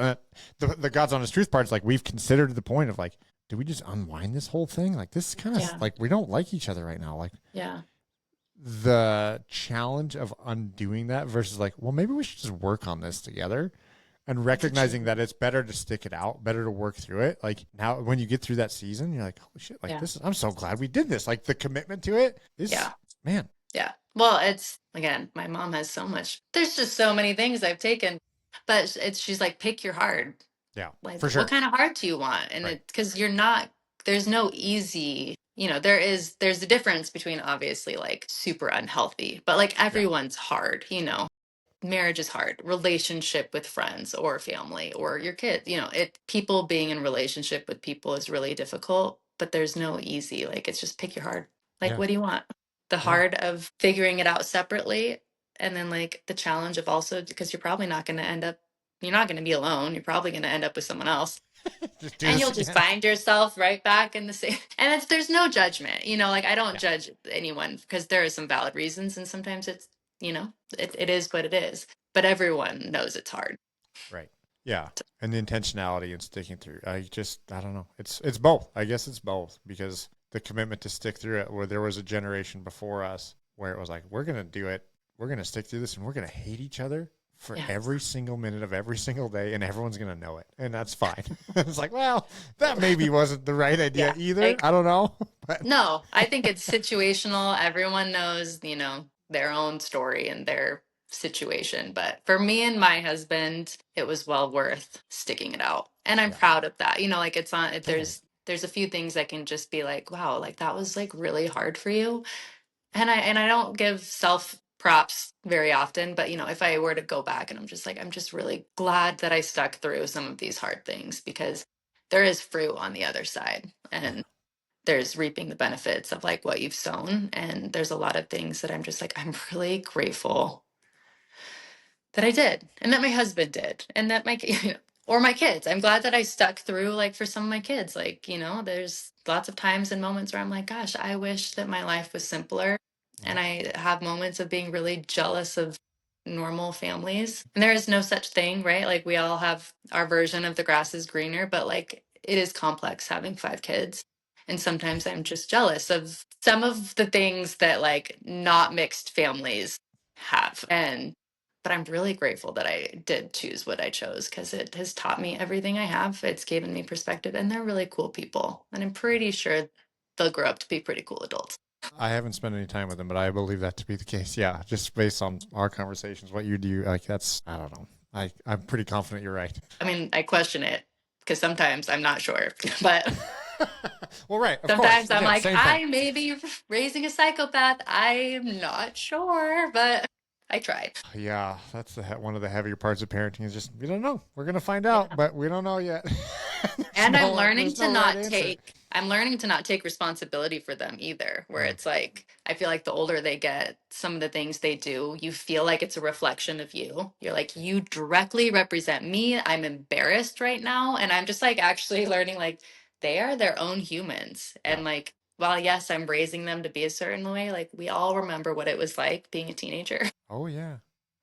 The God's honest truth part is like we've considered the point of like, do we just unwind this whole thing? Like this is kind of Yeah. like we don't like each other right now. Like Yeah. the challenge of undoing that versus like, well, maybe we should just work on this together and recognizing that it's better to stick it out, better to work through it. Like now, when you get through that season, you're like, holy shit, like Yeah. this is, I'm so glad we did this. Like the commitment to it is, Yeah. man. Yeah. Well, it's again, my mom has so much. There's just so many things I've taken, but she's like, pick your heart. Yeah, Like, for what sure. kind of heart do you want? And Right. it because you're not. There's no easy. There's a difference between obviously like super unhealthy, but like Yeah. everyone's hard. Marriage is hard. Relationship with friends or family or your kids. People being in relationship with people is really difficult, but there's no easy. Like it's just pick your heart. Like, Yeah. what do you want? The Yeah. hard of figuring it out separately, and then like the challenge of also because you're not going to be alone. You're probably going to end up with someone else. Just do And this you'll just again. find yourself right back in the same. And there's no judgment, like I don't Yeah. judge anyone because there are some valid reasons. And sometimes it is what it is. But everyone knows it's hard. Right. Yeah. And the intentionality and sticking through. I don't know. It's both. I guess it's both because the commitment to stick through it, where there was a generation before us where it was like, we're going to do it. We're going to stick through this and we're going to hate each other for Yeah. every single minute of every single day, and everyone's going to know it. And that's fine. It's like, well, that maybe wasn't the right idea either. Like, I don't know. But no, I think it's situational. Everyone knows, their own story and their situation. But for me and my husband, it was well worth sticking it out. And I'm yeah, proud of that. Like it's on, totally. there's a few things I can just be like, wow, like that was like really hard for you. And I don't give self props very often, but if I were to go back and I'm just really glad that I stuck through some of these hard things because there is fruit on the other side. Yeah. And there's reaping the benefits of like what you've sown. And there's a lot of things that I'm just like, I'm really grateful that I did and that my husband did and that or my kids. I'm glad that I stuck through like for some of my kids. Like, there's lots of times and moments where I'm like, gosh, I wish that my life was simpler. And Yep. I have moments of being really jealous of normal families. And there is no such thing, right? Like we all have our version of the grass is greener, but like it is complex having 5 kids. And sometimes I'm just jealous of some of the things that like not mixed families have. But I'm really grateful that I did choose what I chose because it has taught me everything I have. It's given me perspective, and they're really cool people. And I'm pretty sure they'll grow up to be pretty cool adults. I haven't spent any time with them, but I believe that to be the case. Yeah, just based on our conversations, what you do, like that's, I don't know. I'm pretty confident you're right. I mean, I question it because sometimes I'm not sure, but Well, right, of course. sometimes I'm Again, like, same thing. I may be raising a psychopath. I'm not sure, but I tried. Yeah, that's one of the heavier parts of parenting is just we don't know. We're gonna find out, Yeah. but we don't know yet. And There's no right answer. I'm learning to not take responsibility for them either, where Mm, it's like, I feel like the older they get, some of the things they do, you feel like it's a reflection of you. You're like, you directly represent me. I'm embarrassed right now. And I'm just like actually learning, like, they are their own humans. yeah. And like, while yes, I'm raising them to be a certain way, like we all remember what it was like being a teenager. Oh yeah.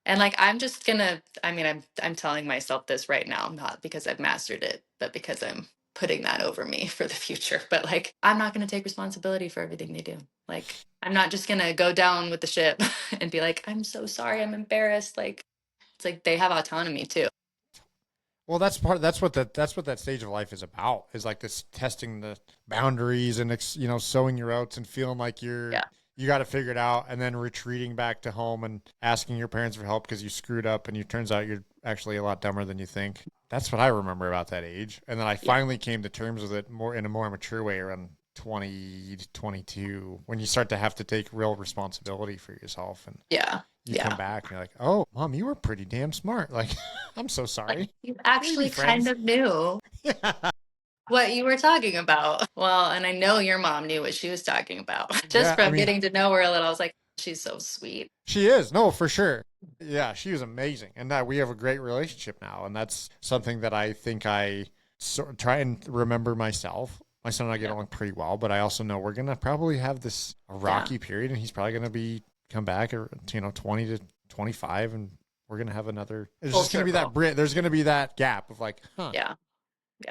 And like I'm just gonna I mean I'm telling myself this right now, not because I've mastered it, but because I'm putting that over me for the future. But like I'm not gonna take responsibility for everything they do. Like I'm not just gonna go down with the ship and be like, I'm so sorry, I'm embarrassed. Like it's like they have autonomy too. Well, that's what that stage of life is about. Is like this testing the boundaries and sowing your oats and feeling like Yeah. you got to figure it out, and then retreating back to home and asking your parents for help because you screwed up, and it turns out you're actually a lot dumber than you think. That's what I remember about that age, and then I Yeah. finally came to terms with it more in a more mature way around 20 to 22 when you start to have to take real responsibility for yourself and Yeah. you come Yeah. back and you're like, oh, mom, you were pretty damn smart. Like, I'm so sorry. Like you Can we be actually kind friends? of knew Yeah. what you were talking about. Well, and I know your mom knew what she was talking about. Just Yeah. I from mean, getting to know her a little, I was like, she's so sweet. she is. No, for sure. Yeah. She was amazing. And that we have a great relationship now. And that's something that I think I try and remember myself My son and I get along pretty well, but I also know we're going to probably have this a rocky period, and he's probably going to come back at, 20 to 25, and we're going to have another. There's just going to be that there's going to be that gap of like, yeah,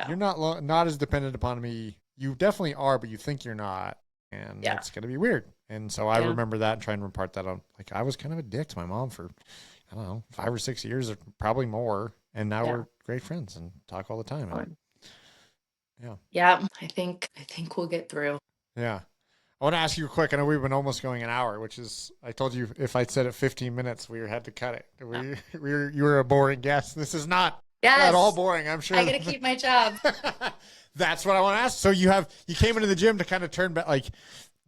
you're not as dependent upon me. You definitely are, but you think you're not, and it's going to be weird. And so I remember that and trying to impart that on. Like, I was kind of a dick to my mom for, I don't know, 5 or 6 years, or probably more, and now we're great friends and talk all the time. And, I think we'll get through. Yeah. I want to ask you quick. I know we've been almost going an hour, which is, I told you if I said it 15 minutes, we had to cut it. You were a boring guest. This is not at all boring, I'm sure. I got to keep my job. That's what I want to ask. So you came into the gym to kind of turn back, like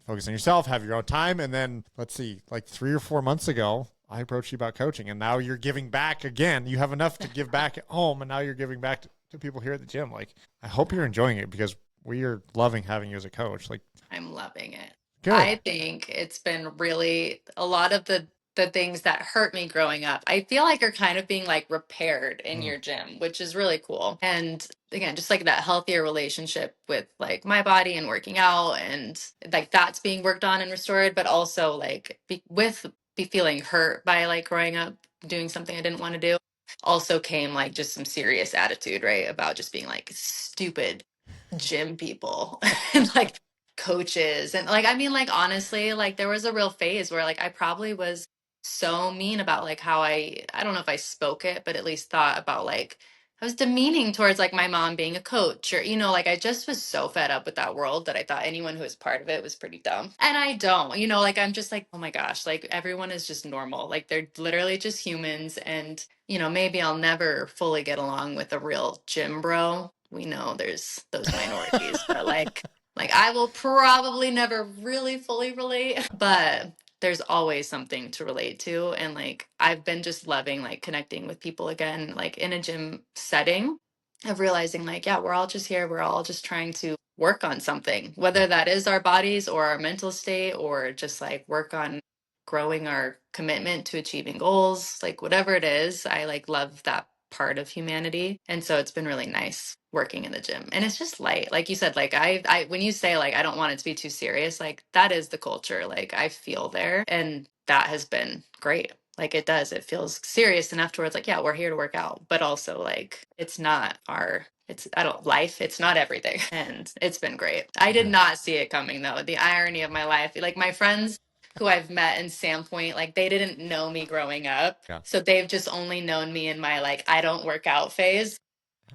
focus on yourself, have your own time. And then let's see, like 3 or 4 months ago, I approached you about coaching, and now you're giving back again. You have enough to give back at home, and now you're giving back to people here at the gym. Like, I hope you're enjoying it, because we are loving having you as a coach. Like, I'm loving it. Good. I think it's been really a lot of the things that hurt me growing up, I feel like are kind of being like repaired in your gym, which is really cool. And again, just like that healthier relationship with like my body and working out, and like that's being worked on and restored, but also like be feeling hurt by like growing up doing something I didn't want to do. Also came like just some serious attitude, right? About just being like stupid gym people and like coaches. And like, I mean, like, honestly, like there was a real phase where like I probably was so mean about like how I don't know if I spoke it, but at least thought about like I was demeaning towards like my mom being a coach, or, like I just was so fed up with that world that I thought anyone who was part of it was pretty dumb. And I don't, like I'm just like, oh my gosh, like everyone is just normal. Like they're literally just humans. And, maybe I'll never fully get along with a real gym bro. We know there's those minorities, but like I will probably never really fully relate, but there's always something to relate to. And like I've been just loving like connecting with people again, like in a gym setting, of realizing like, yeah, we're all just here. We're all just trying to work on something, whether that is our bodies or our mental state, or just like work on growing our commitment to achieving goals, like whatever it is. I like love that part of humanity. And so it's been really nice working in the gym. And it's just light. Like you said, like I when you say like I don't want it to be too serious, like that is the culture. Like I feel there. And that has been great. Like it does. It feels serious enough to where it's like, yeah, we're here to work out. But also like it's not life. It's not everything. And it's been great. I did not see it coming though. The irony of my life. Like my friends who I've met in Sandpoint, like they didn't know me growing up. Yeah. So they've just only known me in my like I don't work out phase.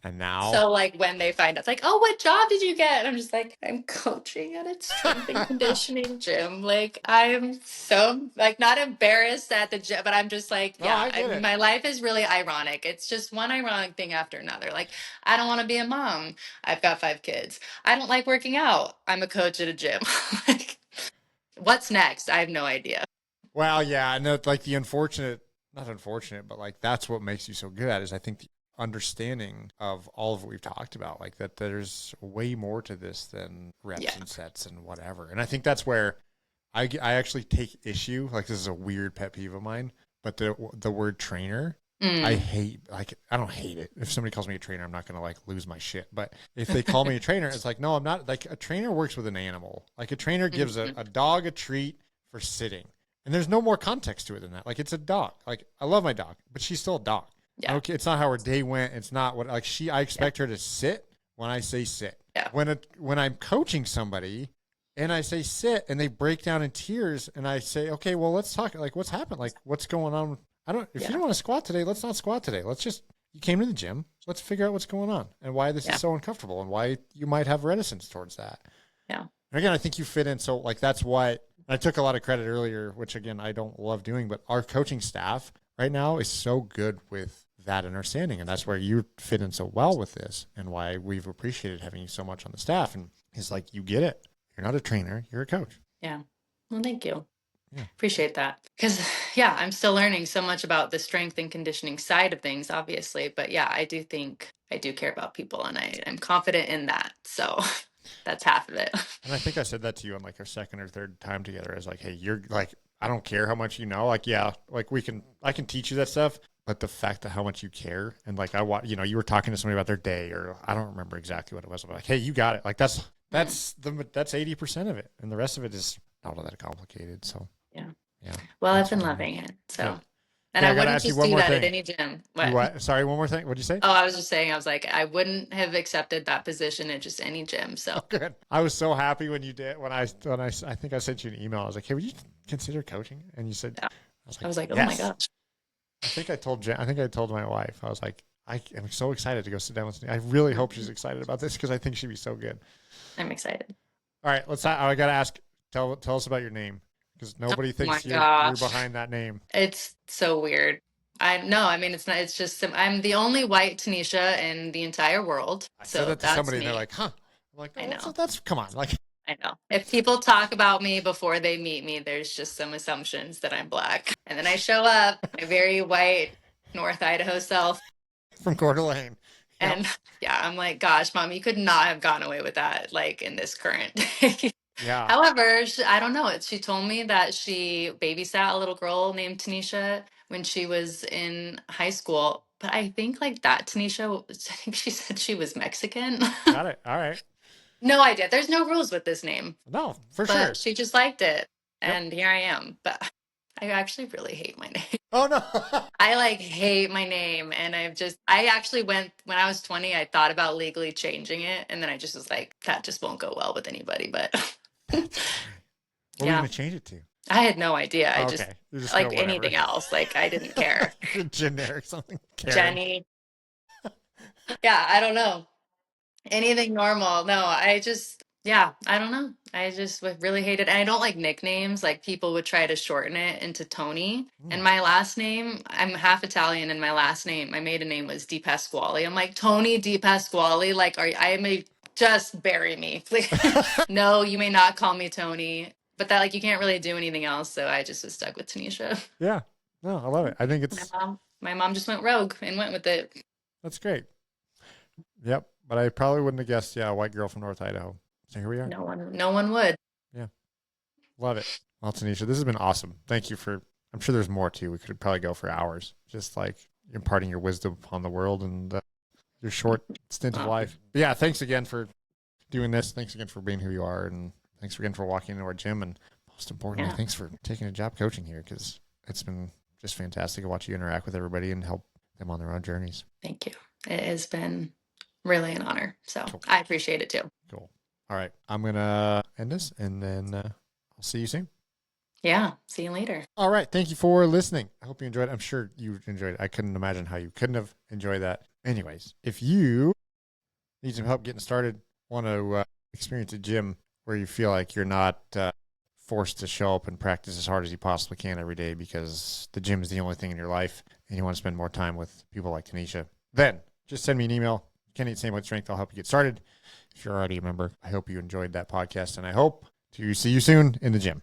And now, so like when they find out, it's like, oh, what job did you get? And I'm just like, I'm coaching at a strength and conditioning gym. Like I'm so like not embarrassed at the gym, but I'm just like, yeah, my life is really ironic. It's just one ironic thing after another. Like I don't want to be a mom. I've got 5 kids. I don't like working out. I'm a coach at a gym. Like, what's next? I have no idea. Well, yeah, and like not unfortunate, but like that's what makes you so good at is I think the understanding of all of what we've talked about, like that there's way more to this than reps and sets and whatever. And I think that's where I actually take issue. Like this is a weird pet peeve of mine, but the word trainer, I hate. Like I don't hate it. If somebody calls me a trainer, I'm not gonna like lose my shit. But if they call me a trainer, it's like no, I'm not. Like a trainer works with an animal. Like a trainer gives a dog a treat for sitting. And there's no more context to it than that. Like it's a dog. Like I love my dog, but she's still a dog. Yeah. Okay, it's not how her day went. It's not what like I expect her to sit when I say sit. Yeah. When I'm coaching somebody and I say sit and they break down in tears and I say, okay, well let's talk. Like what's happened? Like what's going on? If you don't want to squat today, let's not squat today. Let's just you came to the gym. Let's figure out what's going on and why this is so uncomfortable and why you might have reticence towards that. Yeah. And again, I think you fit in. So like that's why I took a lot of credit earlier, which again I don't love doing, but our coaching staff right now is so good with that understanding, and that's where you fit in so well with this, and why we've appreciated having you so much on the staff. And it's like you get it. You're not a trainer, you're a coach. Yeah. Well, thank you. Yeah. Appreciate that. Because I'm still learning so much about the strength and conditioning side of things, obviously. But yeah, I do think I do care about people, and I'm confident in that. So that's half of it. And I think I said that to you on like our second or third time together. I was like, hey, you're like, I don't care how much you know. Like, yeah, like I can teach you that stuff. But the fact that how much you care, and like you were talking to somebody about their day, or I don't remember exactly what it was, but like, hey, you got it. Like that's that's 80% of it, and the rest of it is not all that complicated. So Yeah. yeah. Well, I've That's been fine. loving it. So, Good. and Hey, I I gotta wouldn't ask you just one do more that at thing. any gym. You What? what? Sorry, one more thing. What'd you say? Oh, I was just saying, I was like, I wouldn't have accepted that position at just any gym. So, Oh, good. I was so happy when you did. I think I sent you an email. I was like, "Hey, would you consider coaching?" And you said, yeah. "I was I like, was like, oh my yes." gosh. I think I told Jen, I think I told my wife. I was like, I am so excited to go sit down with. I really hope she's excited about this because I think she'd be so good. I'm excited. All right, let's. I gotta ask. Tell us about your name because nobody Oh my thinks you're gosh. behind that name. It's so weird. I no, I mean it's not. It's just I'm the only white Tanisha in the entire world, I said so that to that's somebody and they're me. like, "Huh?" I'm like, I "No, know. that's come on." Like, I know. If people talk about me before they meet me, there's just some assumptions that I'm black, and then I show up, my very white North Idaho self, from Coeur d'Alene. Yep. and yeah, I'm like, gosh, mom, you could not have gone away with that, like in this current day. Yeah. However, I don't know. She told me that she babysat a little girl named Tanisha when she was in high school. But I think like that Tanisha, I think she said she was Mexican. Got it. All right. No idea. There's no rules with this name, No, for but sure. she just liked it. Yep. And here I am. But I actually really hate my name. Oh no. I like hate my name. And I actually went, when I was 20, I thought about legally changing it. And then I just was like, that just won't go well with anybody. But That's funny. What were you yeah. gonna change it to? I had no idea. I Oh, just okay. You're just like go whatever. anything else. Like I didn't care. Generic something. Karen. Jenny. Yeah, I don't know. Anything normal. No, yeah, I don't know. I just would really hate it. And I don't like nicknames. Like people would try to shorten it into Tony. And my last name, I'm half Italian, and my last name, my maiden name was Di Pasquale. I'm like, Tony Di Pasquale. Like, I may just bury me. Please. No, you may not call me Tony. But that like you can't really do anything else. So I just was stuck with Tanisha. Yeah. No, I love it. I think My mom just went rogue and went with it. that's great. Yep. But I probably wouldn't have guessed, yeah, a white girl from North Idaho. So here we are. No one would. Yeah. Love it. Well, Tanisha, this has been awesome. Thank you for, I'm sure there's more too. We could probably go for hours, just like imparting your wisdom upon the world and your short stint of life. But yeah, thanks again for doing this. Thanks again for being who you are. And thanks again for walking into our gym. And most importantly, thanks for taking a job coaching here because it's been just fantastic to watch you interact with everybody and help them on their own journeys. Thank you. It has been really an honor. So cool. I appreciate it too. Cool. All right. I'm going to end this and then I'll see you soon. Yeah. See you later. All right. Thank you for listening. I hope you enjoyed it. I'm sure you enjoyed it. I couldn't imagine how you couldn't have enjoyed that. Anyways, if you need some help getting started, want to experience a gym where you feel like you're not forced to show up and practice as hard as you possibly can every day because the gym is the only thing in your life and you want to spend more time with people like Tanisha, then just send me an email. Kenny at Same With Strength. I'll help you get started. If you're already a member, I hope you enjoyed that podcast and I hope to see you soon in the gym.